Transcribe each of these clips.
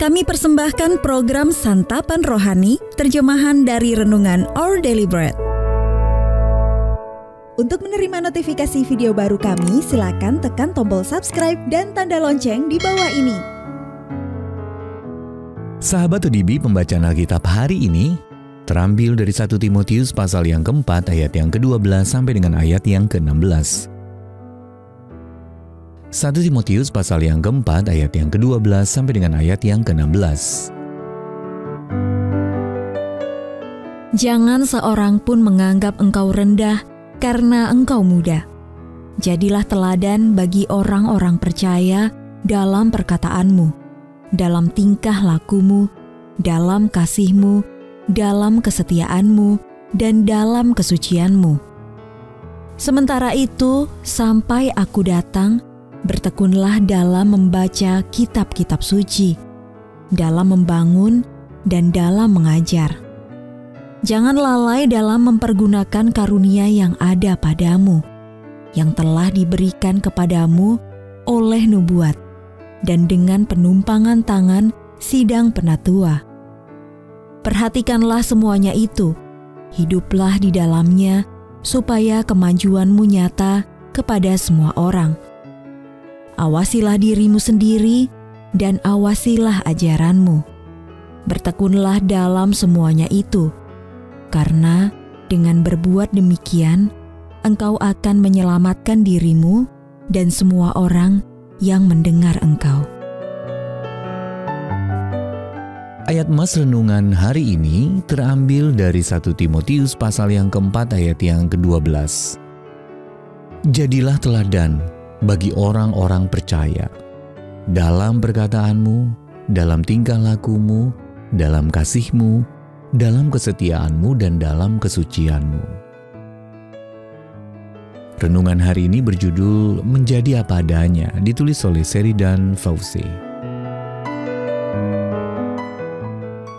Kami persembahkan program Santapan Rohani, terjemahan dari Renungan Our Daily Bread. Untuk menerima notifikasi video baru kami, silakan tekan tombol subscribe dan tanda lonceng di bawah ini. Sahabat ODB, pembacaan Alkitab hari ini terambil dari 1 Timotius pasal yang keempat ayat yang ke-12 sampai dengan ayat yang ke-16. 1 Timotius pasal yang keempat ayat yang ke-12 sampai dengan ayat yang ke-16. Jangan seorang pun menganggap engkau rendah karena engkau muda. Jadilah teladan bagi orang-orang percaya dalam perkataanmu, dalam tingkah lakumu, dalam kasihmu, dalam kesetiaanmu, dan dalam kesucianmu. Sementara itu, sampai aku datang, bertekunlah dalam membaca kitab-kitab suci, dalam membangun dan dalam mengajar. Jangan lalai dalam mempergunakan karunia yang ada padamu, yang telah diberikan kepadamu oleh nubuat, dan dengan penumpangan tangan sidang penatua. Perhatikanlah semuanya itu, hiduplah di dalamnya, supaya kemajuanmu nyata kepada semua orang. Awasilah dirimu sendiri dan awasilah ajaranmu. Bertekunlah dalam semuanya itu, karena dengan berbuat demikian, engkau akan menyelamatkan dirimu dan semua orang yang mendengar engkau. Ayat Mas renungan hari ini terambil dari 1 Timotius pasal yang keempat ayat yang ke-12. Jadilah teladan bagi orang-orang percaya dalam perkataanmu, dalam tingkah lakumu, dalam kasihmu, dalam kesetiaanmu, dan dalam kesucianmu. Renungan hari ini berjudul Menjadi Apa Adanya, ditulis oleh Sheridan Fauci.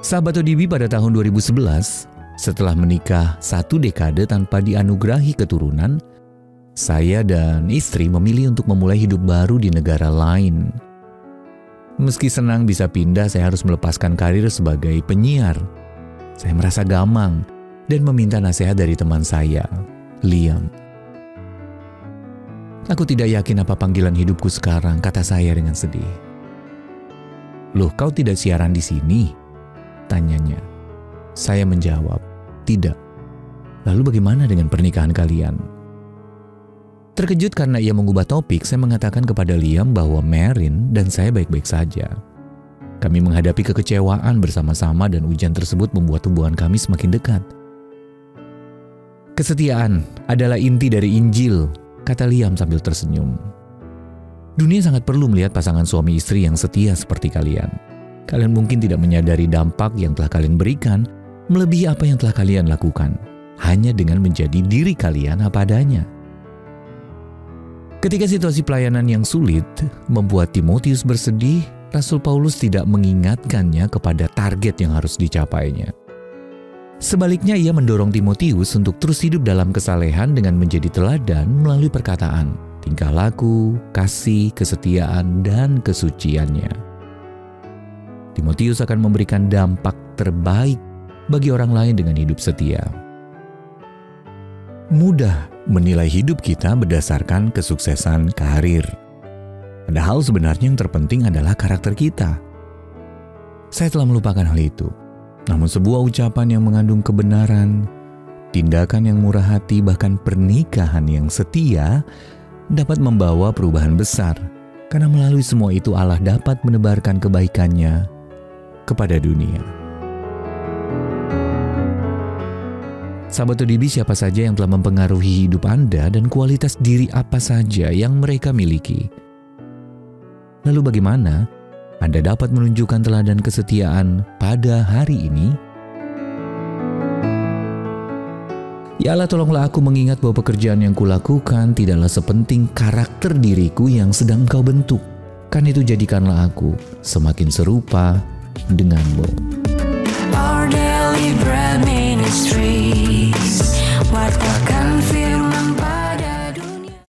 Sahabat ODB, pada tahun 2011, setelah menikah 1 dekade tanpa dianugerahi keturunan, saya dan istri memilih untuk memulai hidup baru di negara lain. Meski senang bisa pindah, saya harus melepaskan karir sebagai penyiar. Saya merasa gamang dan meminta nasihat dari teman saya, Liam. Aku tidak yakin apa panggilan hidupku sekarang, kata saya dengan sedih. Loh, kau tidak siaran di sini? Tanyanya. Saya menjawab, tidak. Lalu bagaimana dengan pernikahan kalian? Terkejut karena ia mengubah topik, saya mengatakan kepada Liam bahwa Marin dan saya baik-baik saja. Kami menghadapi kekecewaan bersama-sama dan ujian tersebut membuat hubungan kami semakin dekat. Kesetiaan adalah inti dari Injil, kata Liam sambil tersenyum. Dunia sangat perlu melihat pasangan suami istri yang setia seperti kalian. Kalian mungkin tidak menyadari dampak yang telah kalian berikan, melebihi apa yang telah kalian lakukan, hanya dengan menjadi diri kalian apa adanya. Ketika situasi pelayanan yang sulit membuat Timotius bersedih, Rasul Paulus tidak mengingatkannya kepada target yang harus dicapainya. Sebaliknya, ia mendorong Timotius untuk terus hidup dalam kesalehan dengan menjadi teladan melalui perkataan, tingkah laku, kasih, kesetiaan, dan kesuciannya. Timotius akan memberikan dampak terbaik bagi orang lain dengan hidup setia. Mudah menilai hidup kita berdasarkan kesuksesan karir. Padahal sebenarnya yang terpenting adalah karakter kita. Saya telah melupakan hal itu. Namun sebuah ucapan yang mengandung kebenaran, tindakan yang murah hati, bahkan pernikahan yang setia dapat membawa perubahan besar. Karena melalui semua itu Allah dapat menebarkan kebaikannya kepada dunia. Sahabat ODB, siapa saja yang telah mempengaruhi hidup Anda dan kualitas diri apa saja yang mereka miliki? Lalu bagaimana Anda dapat menunjukkan teladan kesetiaan pada hari ini? Ya Allah, tolonglah aku mengingat bahwa pekerjaan yang kulakukan tidaklah sepenting karakter diriku yang sedang Engkau bentuk. Karena itu jadikanlah aku semakin serupa denganmu. Our Daily Bread Ministries, wartakan firman